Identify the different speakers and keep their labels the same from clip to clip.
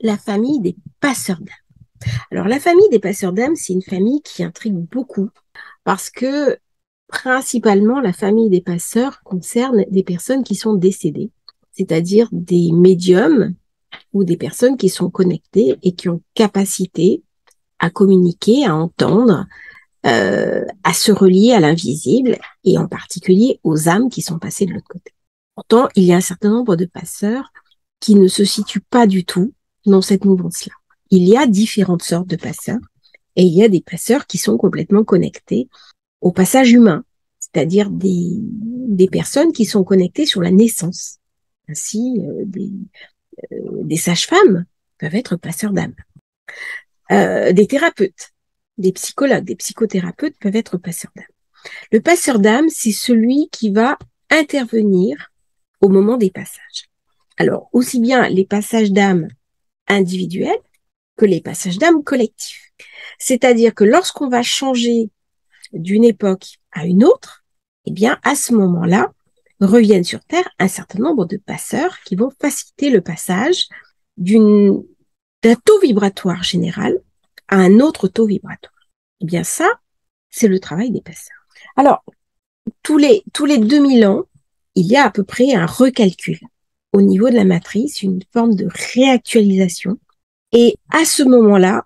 Speaker 1: la famille des passeurs d'âme. Alors, la famille des passeurs d'âme, c'est une famille qui intrigue beaucoup parce que principalement, la famille des passeurs concerne des personnes qui sont décédées, c'est-à-dire des médiums ou des personnes qui sont connectées et qui ont capacité à communiquer, à entendre, à se relier à l'invisible et en particulier aux âmes qui sont passées de l'autre côté. Pourtant, il y a un certain nombre de passeurs qui ne se situent pas du tout dans cette mouvance-là. Il y a différentes sortes de passeurs et il y a des passeurs qui sont complètement connectés au passage humain, c'est-à-dire des personnes qui sont connectées sur la naissance. Ainsi, des sages-femmes peuvent être passeurs d'âme. Des thérapeutes, des psychologues, des psychothérapeutes peuvent être passeurs d'âme. Le passeur d'âme, c'est celui qui va intervenir au moment des passages. Alors, aussi bien les passages d'âme individuels que les passages d'âme collectifs. C'est-à-dire que lorsqu'on va changer d'une époque à une autre, eh bien, à ce moment-là, reviennent sur Terre un certain nombre de passeurs qui vont faciliter le passage d'un taux vibratoire général à un autre taux vibratoire. Eh bien, ça, c'est le travail des passeurs. Alors, tous les 2000 ans, il y a à peu près un recalcul au niveau de la matrice, une forme de réactualisation. Et à ce moment-là,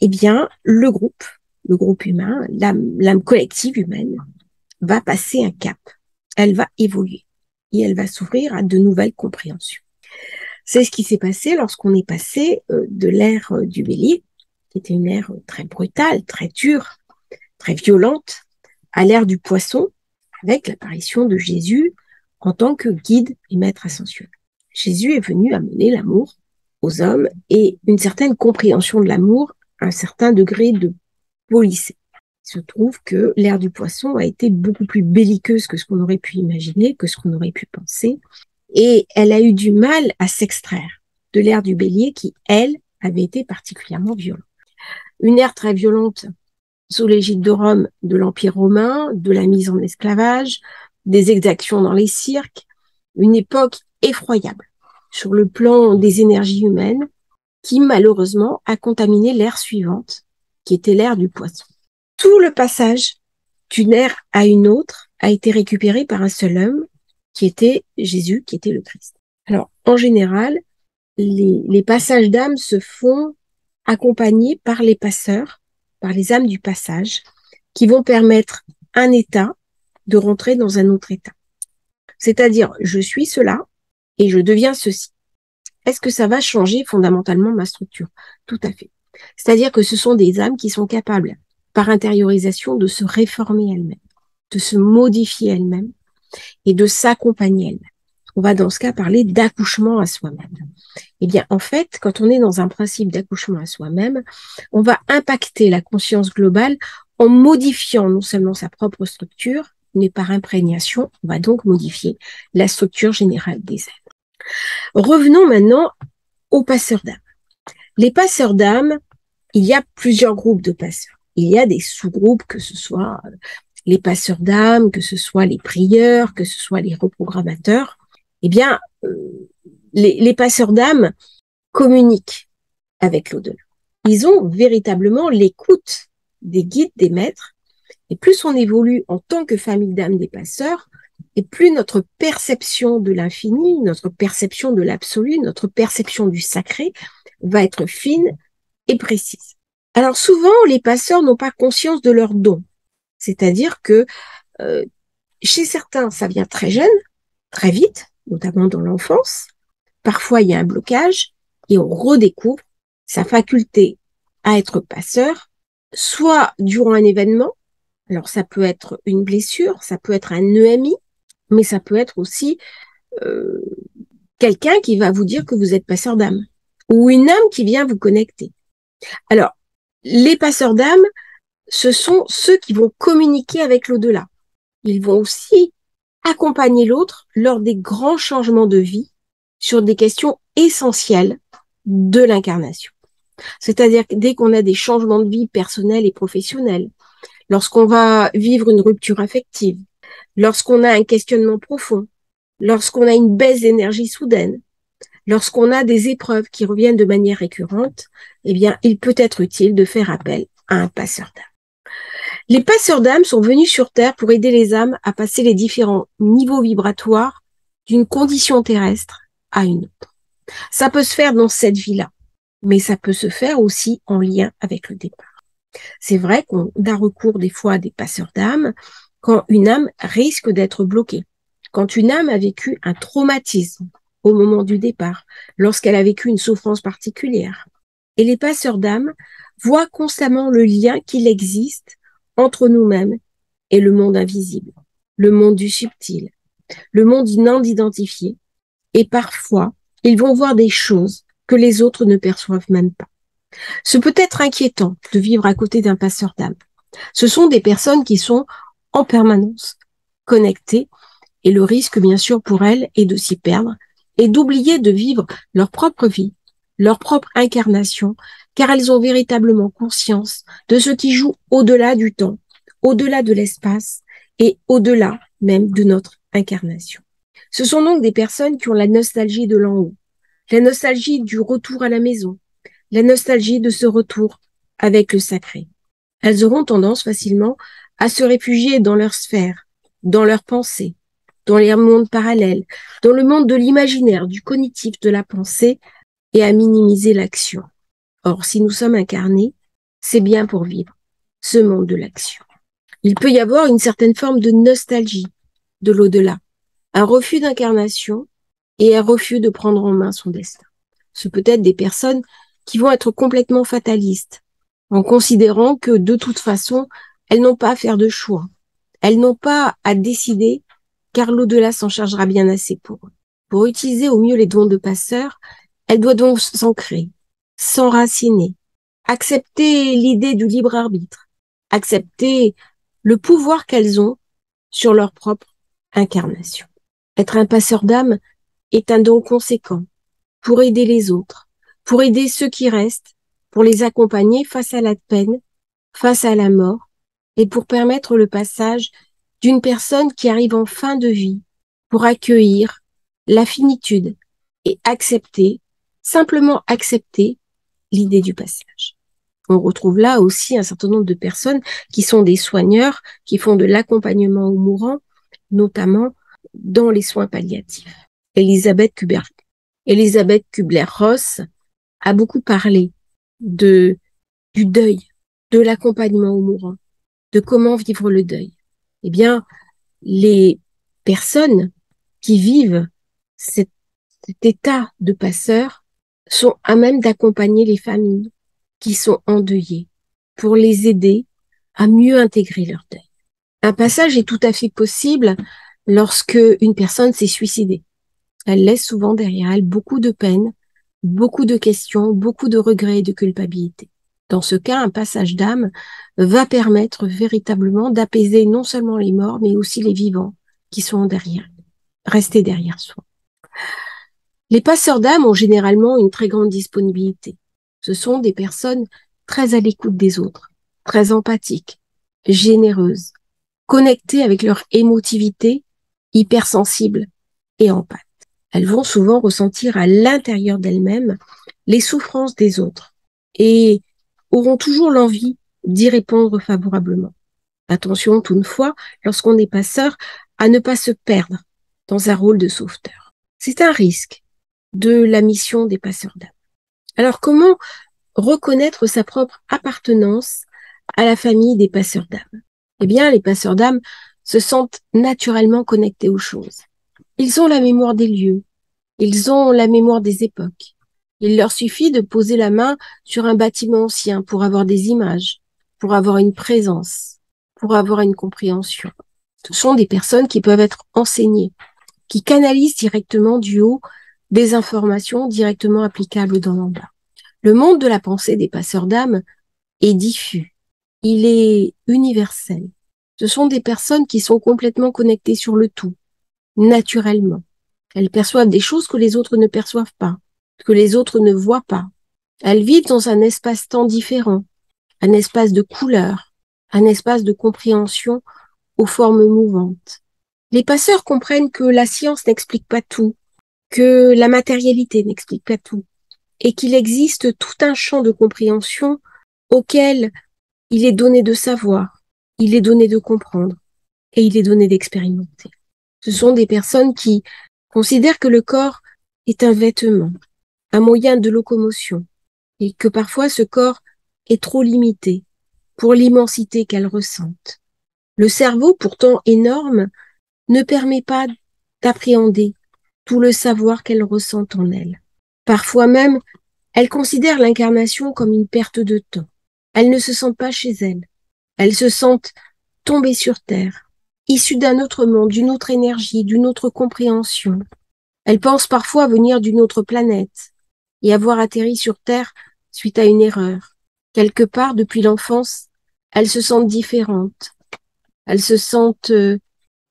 Speaker 1: eh bien, le groupe humain, l'âme collective humaine, va passer un cap. Elle va évoluer et elle va s'ouvrir à de nouvelles compréhensions. C'est ce qui s'est passé lorsqu'on est passé de l'ère du Bélier, qui était une ère très brutale, très dure, très violente, à l'ère du Poisson, avec l'apparition de Jésus en tant que guide et maître ascensionnel. Jésus est venu amener l'amour aux hommes et une certaine compréhension de l'amour, un certain degré de polissé. Il se trouve que l'ère du Poisson a été beaucoup plus belliqueuse que ce qu'on aurait pu imaginer, que ce qu'on aurait pu penser, et elle a eu du mal à s'extraire de l'ère du Bélier qui, elle, avait été particulièrement violente. Une ère très violente sous l'égide de Rome, de l'Empire romain, de la mise en esclavage, des exactions dans les cirques, une époque effroyable sur le plan des énergies humaines qui, malheureusement, a contaminé l'ère suivante, qui était l'ère du Poisson. Tout le passage d'une ère à une autre a été récupéré par un seul homme, qui était Jésus, qui était le Christ. Alors, en général, les passages d'âme se font accompagnés par les passeurs, par les âmes du passage, qui vont permettre un état de rentrer dans un autre état. C'est-à-dire, je suis cela et je deviens ceci. Est-ce que ça va changer fondamentalement ma structure? Tout à fait. C'est-à-dire que ce sont des âmes qui sont capables, par intériorisation, de se réformer elles-mêmes, de se modifier elles-mêmes et de s'accompagner elles-mêmes. On va dans ce cas parler d'accouchement à soi-même. Eh bien, en fait, quand on est dans un principe d'accouchement à soi-même, on va impacter la conscience globale en modifiant non seulement sa propre structure, mais par imprégnation, on va donc modifier la structure générale des êtres. Revenons maintenant aux passeurs d'âme. Les passeurs d'âme, il y a plusieurs groupes de passeurs. Il y a des sous-groupes, que ce soit les passeurs d'âme, que ce soit les prieurs, que ce soit les reprogrammateurs. Eh bien, les passeurs d'âme communiquent avec l'au-delà. Ils ont véritablement l'écoute des guides, des maîtres. Et plus on évolue en tant que famille d'âme des passeurs, et plus notre perception de l'infini, notre perception de l'absolu, notre perception du sacré va être fine et précise. Alors souvent, les passeurs n'ont pas conscience de leurs dons. C'est-à-dire que chez certains, ça vient très jeune, très vite, notamment dans l'enfance. Parfois, il y a un blocage et on redécouvre sa faculté à être passeur, soit durant un événement. Alors, ça peut être une blessure, ça peut être un EMI, mais ça peut être aussi quelqu'un qui va vous dire que vous êtes passeur d'âme ou une âme qui vient vous connecter. Alors, les passeurs d'âme, ce sont ceux qui vont communiquer avec l'au-delà. Ils vont aussi accompagner l'autre lors des grands changements de vie sur des questions essentielles de l'incarnation. C'est-à-dire que dès qu'on a des changements de vie personnels et professionnels, lorsqu'on va vivre une rupture affective, lorsqu'on a un questionnement profond, lorsqu'on a une baisse d'énergie soudaine, Lorsqu'on a des épreuves qui reviennent de manière récurrente, eh bien, il peut être utile de faire appel à un passeur d'âme. Les passeurs d'âme sont venus sur Terre pour aider les âmes à passer les différents niveaux vibratoires d'une condition terrestre à une autre. Ça peut se faire dans cette vie-là, mais ça peut se faire aussi en lien avec le départ. C'est vrai qu'on a recours des fois à des passeurs d'âme quand une âme risque d'être bloquée, quand une âme a vécu un traumatisme au moment du départ, lorsqu'elle a vécu une souffrance particulière. Et les passeurs d'âme voient constamment le lien qu'il existe entre nous-mêmes et le monde invisible, le monde du subtil, le monde non identifié. Et parfois, ils vont voir des choses que les autres ne perçoivent même pas. Ce peut être inquiétant de vivre à côté d'un passeur d'âme. Ce sont des personnes qui sont en permanence connectées et le risque, bien sûr, pour elles est de s'y perdre et d'oublier de vivre leur propre vie, leur propre incarnation, car elles ont véritablement conscience de ce qui joue au-delà du temps, au-delà de l'espace et au-delà même de notre incarnation. Ce sont donc des personnes qui ont la nostalgie de l'en haut, la nostalgie du retour à la maison, la nostalgie de ce retour avec le sacré. Elles auront tendance facilement à se réfugier dans leur sphère, dans leurs pensées, dans les mondes parallèles, dans le monde de l'imaginaire, du cognitif, de la pensée, et à minimiser l'action. Or, si nous sommes incarnés, c'est bien pour vivre ce monde de l'action. Il peut y avoir une certaine forme de nostalgie de l'au-delà, un refus d'incarnation et un refus de prendre en main son destin. Ce peut être des personnes qui vont être complètement fatalistes, en considérant que de toute façon, elles n'ont pas à faire de choix. Elles n'ont pas à décider, car l'au-delà s'en chargera bien assez pour eux. Pour utiliser au mieux les dons de passeurs, elles doivent donc s'ancrer, s'enraciner, accepter l'idée du libre arbitre, accepter le pouvoir qu'elles ont sur leur propre incarnation. Être un passeur d'âme est un don conséquent pour aider les autres, pour aider ceux qui restent, pour les accompagner face à la peine, face à la mort, et pour permettre le passage d'une personne qui arrive en fin de vie, pour accueillir la finitude et accepter, simplement accepter l'idée du passage. On retrouve là aussi un certain nombre de personnes qui sont des soigneurs, qui font de l'accompagnement aux mourants, notamment dans les soins palliatifs. Elisabeth Kubler-Ross a beaucoup parlé du deuil, de l'accompagnement aux mourants, de comment vivre le deuil. Eh bien, les personnes qui vivent cet état de passeur sont à même d'accompagner les familles qui sont endeuillées pour les aider à mieux intégrer leur deuil. Un passage est tout à fait possible lorsque une personne s'est suicidée. Elle laisse souvent derrière elle beaucoup de peine, beaucoup de questions, beaucoup de regrets et de culpabilité. Dans ce cas, un passage d'âme va permettre véritablement d'apaiser non seulement les morts, mais aussi les vivants qui sont restés derrière soi. Les passeurs d'âme ont généralement une très grande disponibilité. Ce sont des personnes très à l'écoute des autres, très empathiques, généreuses, connectées avec leur émotivité, hypersensibles et empathes. Elles vont souvent ressentir à l'intérieur d'elles-mêmes les souffrances des autres et auront toujours l'envie d'y répondre favorablement. Attention toutefois, lorsqu'on est passeur, à ne pas se perdre dans un rôle de sauveteur. C'est un risque de la mission des passeurs d'âme. Alors, comment reconnaître sa propre appartenance à la famille des passeurs d'âme? Eh bien, les passeurs d'âme se sentent naturellement connectés aux choses. Ils ont la mémoire des lieux, ils ont la mémoire des époques. Il leur suffit de poser la main sur un bâtiment ancien pour avoir des images, pour avoir une présence, pour avoir une compréhension. Ce sont des personnes qui peuvent être enseignées, qui canalisent directement du haut des informations directement applicables dans l'en bas. Le monde de la pensée des passeurs d'âme est diffus, il est universel. Ce sont des personnes qui sont complètement connectées sur le tout, naturellement. Elles perçoivent des choses que les autres ne perçoivent pas, que les autres ne voient pas. Elles vivent dans un espace-temps différent, un espace de couleurs, un espace de compréhension aux formes mouvantes. Les passeurs comprennent que la science n'explique pas tout, que la matérialité n'explique pas tout et qu'il existe tout un champ de compréhension auquel il est donné de savoir, il est donné de comprendre et il est donné d'expérimenter. Ce sont des personnes qui considèrent que le corps est un vêtement, un moyen de locomotion et que parfois ce corps est trop limité pour l'immensité qu'elles ressentent. Le cerveau, pourtant énorme, ne permet pas d'appréhender tout le savoir qu'elles ressentent en elles. Parfois même, elles considèrent l'incarnation comme une perte de temps. Elles ne se sentent pas chez elles. Elles se sentent tombées sur terre, issues d'un autre monde, d'une autre énergie, d'une autre compréhension. Elles pensent parfois venir d'une autre planète et avoir atterri sur terre suite à une erreur. Quelque part, depuis l'enfance, elles se sentent différentes. Elles se sentent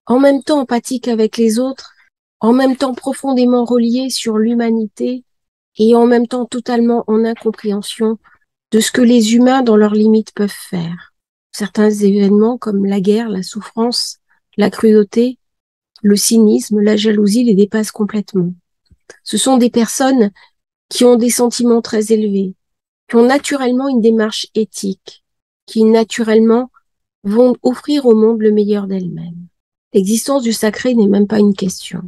Speaker 1: en même temps empathiques avec les autres, en même temps profondément reliées sur l'humanité et en même temps totalement en incompréhension de ce que les humains dans leurs limites peuvent faire. Certains événements comme la guerre, la souffrance, la cruauté, le cynisme, la jalousie les dépassent complètement. Ce sont des personnes qui ont des sentiments très élevés, qui ont naturellement une démarche éthique, qui naturellement vont offrir au monde le meilleur d'elles-mêmes. L'existence du sacré n'est même pas une question.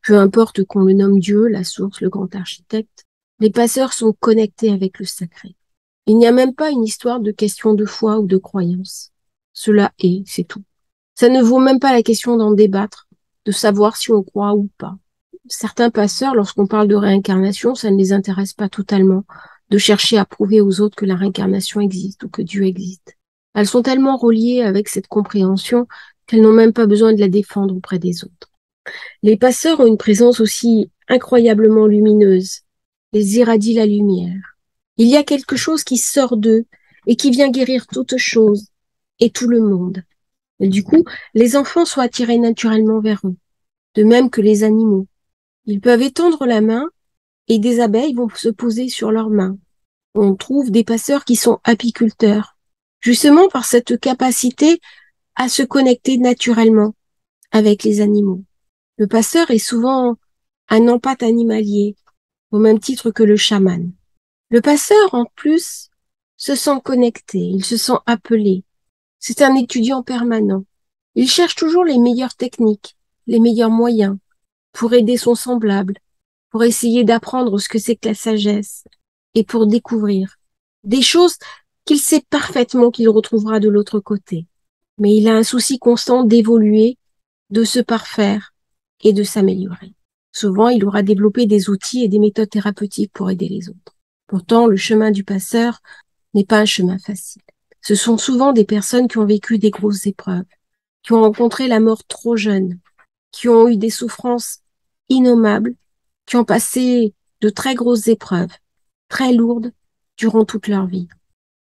Speaker 1: Peu importe qu'on le nomme Dieu, la source, le grand architecte, les passeurs sont connectés avec le sacré. Il n'y a même pas une histoire de question de foi ou de croyance. Cela est, c'est tout. Ça ne vaut même pas la question d'en débattre, de savoir si on croit ou pas. Certains passeurs, lorsqu'on parle de réincarnation, ça ne les intéresse pas totalement de chercher à prouver aux autres que la réincarnation existe ou que Dieu existe. Elles sont tellement reliées avec cette compréhension qu'elles n'ont même pas besoin de la défendre auprès des autres. Les passeurs ont une présence aussi incroyablement lumineuse. Ils irradient la lumière. Il y a quelque chose qui sort d'eux et qui vient guérir toute chose et tout le monde. Et du coup, les enfants sont attirés naturellement vers eux, de même que les animaux. Ils peuvent étendre la main et des abeilles vont se poser sur leurs mains. On trouve des passeurs qui sont apiculteurs, justement par cette capacité à se connecter naturellement avec les animaux. Le passeur est souvent un empathe animalier, au même titre que le chaman. Le passeur, en plus, se sent connecté, il se sent appelé. C'est un étudiant permanent. Il cherche toujours les meilleures techniques, les meilleurs moyens pour aider son semblable, pour essayer d'apprendre ce que c'est que la sagesse et pour découvrir des choses qu'il sait parfaitement qu'il retrouvera de l'autre côté. Mais il a un souci constant d'évoluer, de se parfaire et de s'améliorer. Souvent, il aura développé des outils et des méthodes thérapeutiques pour aider les autres. Pourtant, le chemin du passeur n'est pas un chemin facile. Ce sont souvent des personnes qui ont vécu des grosses épreuves, qui ont rencontré la mort trop jeune, qui ont eu des souffrances innommables, qui ont passé de très grosses épreuves, très lourdes, durant toute leur vie.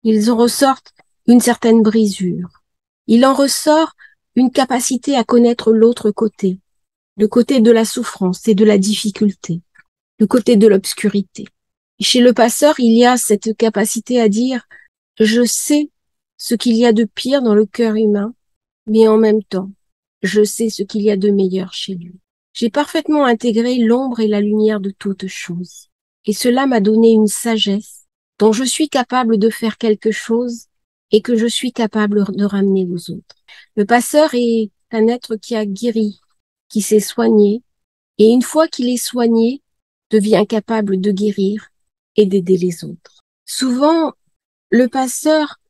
Speaker 1: Ils en ressortent une certaine brisure. Il en ressort une capacité à connaître l'autre côté, le côté de la souffrance et de la difficulté, le côté de l'obscurité. Chez le passeur, il y a cette capacité à dire « je sais ce qu'il y a de pire dans le cœur humain, mais en même temps, je sais ce qu'il y a de meilleur chez lui. J'ai parfaitement intégré l'ombre et la lumière de toutes choses. Et cela m'a donné une sagesse dont je suis capable de faire quelque chose et que je suis capable de ramener aux autres. » Le passeur est un être qui a guéri, qui s'est soigné, et une fois qu'il est soigné, devient capable de guérir et d'aider les autres. Souvent, le passeur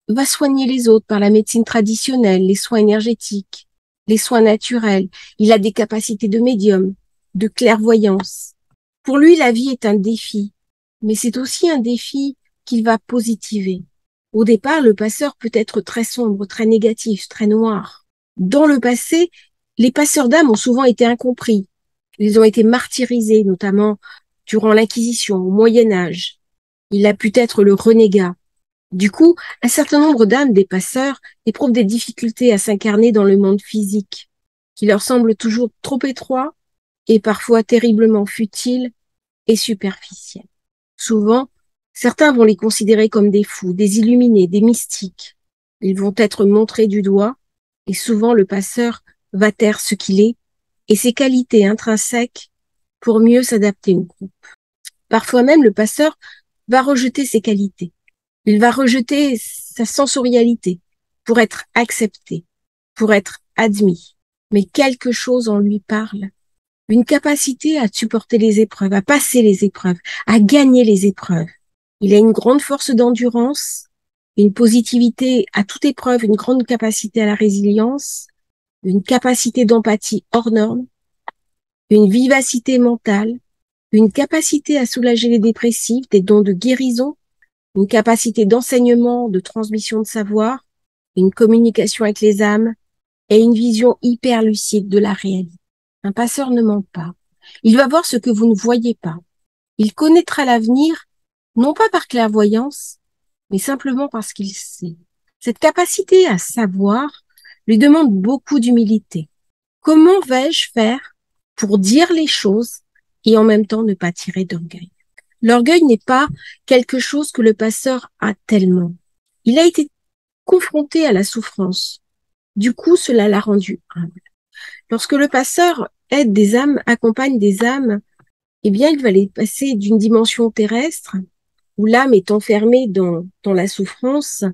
Speaker 1: va soigner les autres par la médecine traditionnelle, les soins énergétiques, les soins naturels. Il a des capacités de médium, de clairvoyance. Pour lui, la vie est un défi, mais c'est aussi un défi qu'il va positiver. Au départ, le passeur peut être très sombre, très négatif, très noir. Dans le passé, les passeurs d'âme ont souvent été incompris. Ils ont été martyrisés, notamment durant l'Inquisition, au Moyen Âge. Il a pu être le renégat. Du coup, un certain nombre d'âmes des passeurs éprouvent des difficultés à s'incarner dans le monde physique, qui leur semble toujours trop étroit et parfois terriblement futile et superficiel. Souvent, certains vont les considérer comme des fous, des illuminés, des mystiques. Ils vont être montrés du doigt et souvent le passeur va taire ce qu'il est et ses qualités intrinsèques pour mieux s'adapter au groupe. Parfois même, le passeur va rejeter ses qualités. Il va rejeter sa sensorialité pour être accepté, pour être admis. Mais quelque chose en lui parle. Une capacité à supporter les épreuves, à passer les épreuves, à gagner les épreuves. Il a une grande force d'endurance, une positivité à toute épreuve, une grande capacité à la résilience, une capacité d'empathie hors norme, une vivacité mentale, une capacité à soulager les dépressifs, des dons de guérison, une capacité d'enseignement, de transmission de savoir, une communication avec les âmes et une vision hyper lucide de la réalité. Un passeur ne ment pas. Il va voir ce que vous ne voyez pas. Il connaîtra l'avenir, non pas par clairvoyance, mais simplement parce qu'il sait. Cette capacité à savoir lui demande beaucoup d'humilité. Comment vais-je faire pour dire les choses et en même temps ne pas tirer d'orgueil? L'orgueil n'est pas quelque chose que le passeur a tellement. Il a été confronté à la souffrance. Du coup, cela l'a rendu humble. Lorsque le passeur aide des âmes, accompagne des âmes, eh bien, il va les passer d'une dimension terrestre, où l'âme est enfermée dans la souffrance,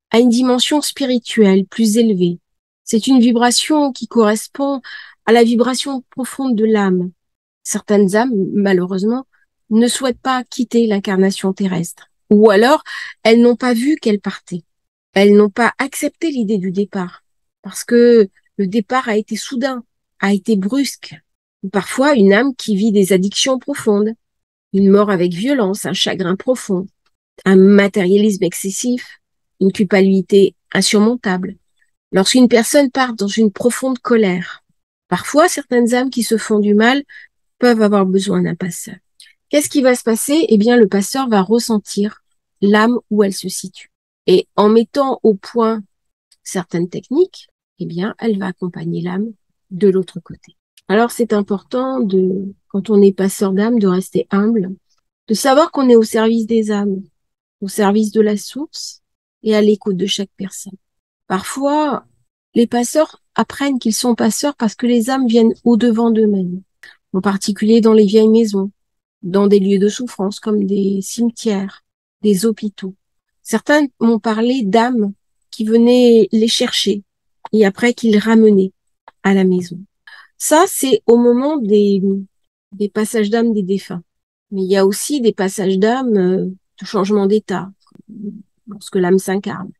Speaker 1: à une dimension spirituelle plus élevée. C'est une vibration qui correspond à la vibration profonde de l'âme. Certaines âmes, malheureusement, ne souhaitent pas quitter l'incarnation terrestre. Ou alors, elles n'ont pas vu qu'elles partaient. Elles n'ont pas accepté l'idée du départ. Parce que le départ a été soudain, a été brusque. Ou parfois, une âme qui vit des addictions profondes, une mort avec violence, un chagrin profond, un matérialisme excessif, une culpabilité insurmontable. Lorsqu'une personne part dans une profonde colère, parfois certaines âmes qui se font du mal peuvent avoir besoin d'un passeur. Qu'est-ce qui va se passer? Eh bien, le passeur va ressentir l'âme où elle se situe. Et en mettant au point certaines techniques, eh bien, elle va accompagner l'âme de l'autre côté. Alors, c'est important quand on est passeur d'âme, de rester humble, de savoir qu'on est au service des âmes, au service de la source et à l'écoute de chaque personne. Parfois, les passeurs apprennent qu'ils sont passeurs parce que les âmes viennent au-devant d'eux-mêmes, en particulier dans les vieilles maisons, dans des lieux de souffrance comme des cimetières, des hôpitaux. Certains m'ont parlé d'âmes qui venaient les chercher et après qu'ils ramenaient à la maison. Ça, c'est au moment des passages d'âme des défunts. Mais il y a aussi des passages d'âme de changement d'état, lorsque l'âme s'incarne.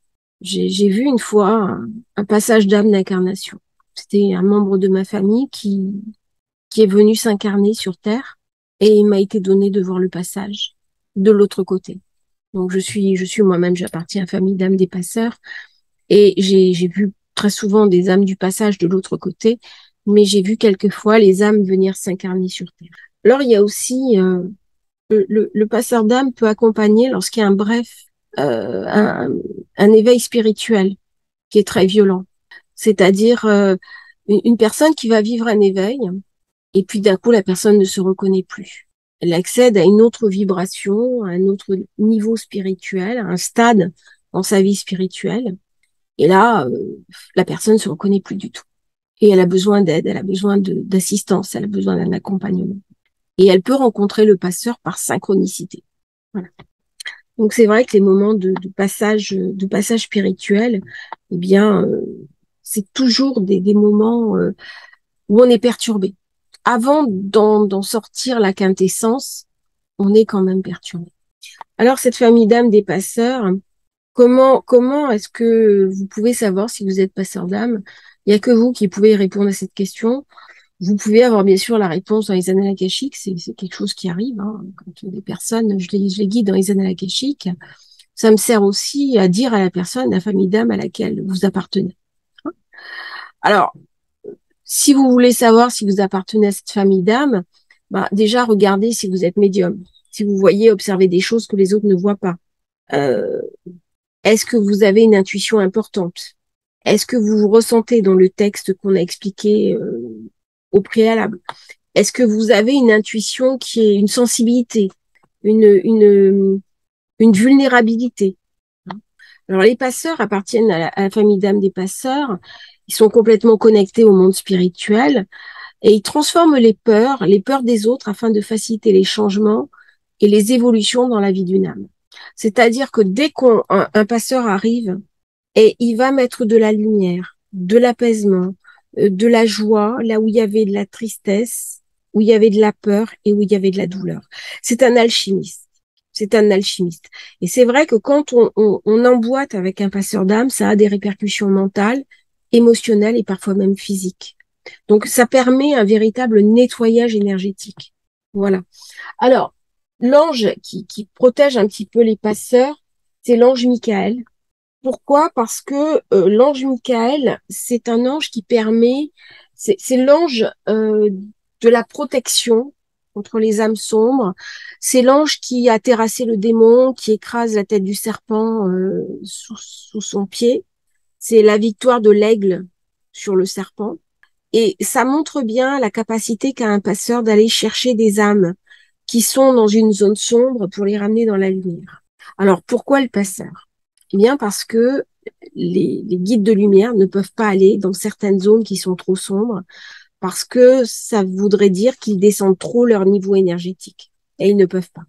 Speaker 1: J'ai vu une fois un passage d'âme d'incarnation. C'était un membre de ma famille qui est venu s'incarner sur Terre et il m'a été donné de voir le passage de l'autre côté. Donc je suis moi-même, j'appartiens à la famille d'âmes des passeurs et j'ai vu très souvent des âmes du passage de l'autre côté, mais j'ai vu quelquefois les âmes venir s'incarner sur Terre. Alors il y a aussi le passeur d'âme peut accompagner lorsqu'il y a un bref un éveil spirituel qui est très violent, c'est-à-dire une personne qui va vivre un éveil et puis d'un coup la personne ne se reconnaît plus. Elle accède à une autre vibration, à un autre niveau spirituel, à un stade dans sa vie spirituelle. Et là, la personne ne se reconnaît plus du tout. Et elle a besoin d'aide, elle a besoin d'assistance, elle a besoin d'un accompagnement. Et elle peut rencontrer le passeur par synchronicité. Voilà. Donc c'est vrai que les moments de passage spirituel, eh bien, c'est toujours des moments où on est perturbé. Avant d'en sortir la quintessence, on est quand même perturbé. Alors cette famille d'âmes des passeurs, comment est-ce que vous pouvez savoir si vous êtes passeur d'âme? Il n'y a que vous qui pouvez répondre à cette question. Vous pouvez avoir bien sûr la réponse dans les annales akashiques, c'est quelque chose qui arrive. Hein. Quand des personnes, je les guide dans les annales akashiques, ça me sert aussi à dire à la personne, la famille d'âme à laquelle vous appartenez. Alors, si vous voulez savoir si vous appartenez à cette famille d'âme, bah, déjà regardez si vous êtes médium, si vous voyez observer des choses que les autres ne voient pas. Est-ce que vous avez une intuition importante? Est-ce que vous vous ressentez dans le texte qu'on a expliqué au préalable? Est-ce que vous avez une intuition qui est une sensibilité, une vulnérabilité? Alors les passeurs appartiennent à la famille d'âme des passeurs. Ils sont complètement connectés au monde spirituel. et ils transforment les peurs des autres afin de faciliter les changements et les évolutions dans la vie d'une âme. C'est-à-dire que dès qu'un passeur arrive, et il va mettre de la lumière, de l'apaisement, de la joie, là où il y avait de la tristesse, où il y avait de la peur et où il y avait de la douleur. C'est un alchimiste. C'est un alchimiste. Et c'est vrai que quand on emboîte avec un passeur d'âme, ça a des répercussions mentales, émotionnelles et parfois même physiques. Donc, ça permet un véritable nettoyage énergétique. Voilà. Alors, l'ange qui protège un petit peu les passeurs, c'est l'ange Michael. Pourquoi? Parce que l'ange Michael, c'est un ange qui permet, c'est l'ange de la protection contre les âmes sombres. C'est l'ange qui a terrassé le démon, qui écrase la tête du serpent sous son pied. C'est la victoire de l'aigle sur le serpent. Et ça montre bien la capacité qu'a un passeur d'aller chercher des âmes qui sont dans une zone sombre pour les ramener dans la lumière. Alors, pourquoi le passeur? Eh bien, parce que les guides de lumière ne peuvent pas aller dans certaines zones qui sont trop sombres, parce que ça voudrait dire qu'ils descendent trop leur niveau énergétique. Et ils ne peuvent pas.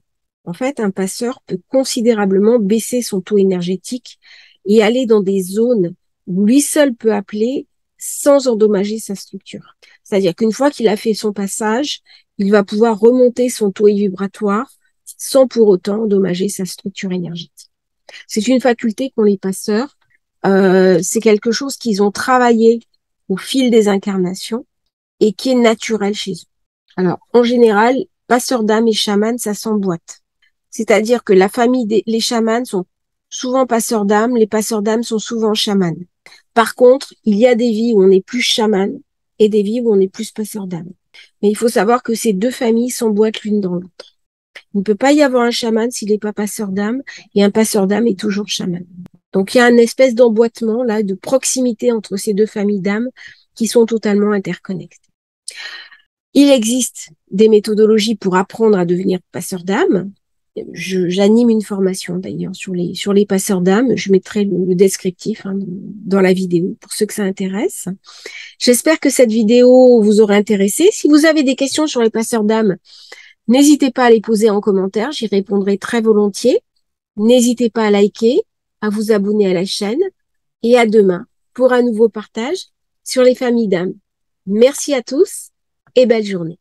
Speaker 1: En fait, un passeur peut considérablement baisser son taux énergétique et aller dans des zones où lui seul peut appeler sans endommager sa structure. C'est-à-dire qu'une fois qu'il a fait son passage, il va pouvoir remonter son taux vibratoire sans pour autant endommager sa structure énergétique. C'est une faculté qu'ont les passeurs. C'est quelque chose qu'ils ont travaillé au fil des incarnations et qui est naturel chez eux. Alors, en général, passeurs d'âme et chamans, ça s'emboîte. C'est-à-dire que la famille les chamans sont souvent passeurs d'âme, les passeurs d'âme sont souvent chamans. Par contre, il y a des vies où on est plus chaman et des vies où on est plus passeur d'âme. Mais il faut savoir que ces deux familles s'emboîtent l'une dans l'autre. Il ne peut pas y avoir un chaman s'il n'est pas passeur d'âme, et un passeur d'âme est toujours chaman. Donc il y a une espèce d'emboîtement là, de proximité entre ces deux familles d'âmes qui sont totalement interconnectées. Il existe des méthodologies pour apprendre à devenir passeur d'âme. J'anime une formation d'ailleurs sur les passeurs d'âme. Je mettrai le descriptif dans la vidéo pour ceux que ça intéresse. J'espère que cette vidéo vous aura intéressé. Si vous avez des questions sur les passeurs d'âme, n'hésitez pas à les poser en commentaire, j'y répondrai très volontiers. N'hésitez pas à liker, à vous abonner à la chaîne et à demain pour un nouveau partage sur les familles d'âmes. Merci à tous et belle journée.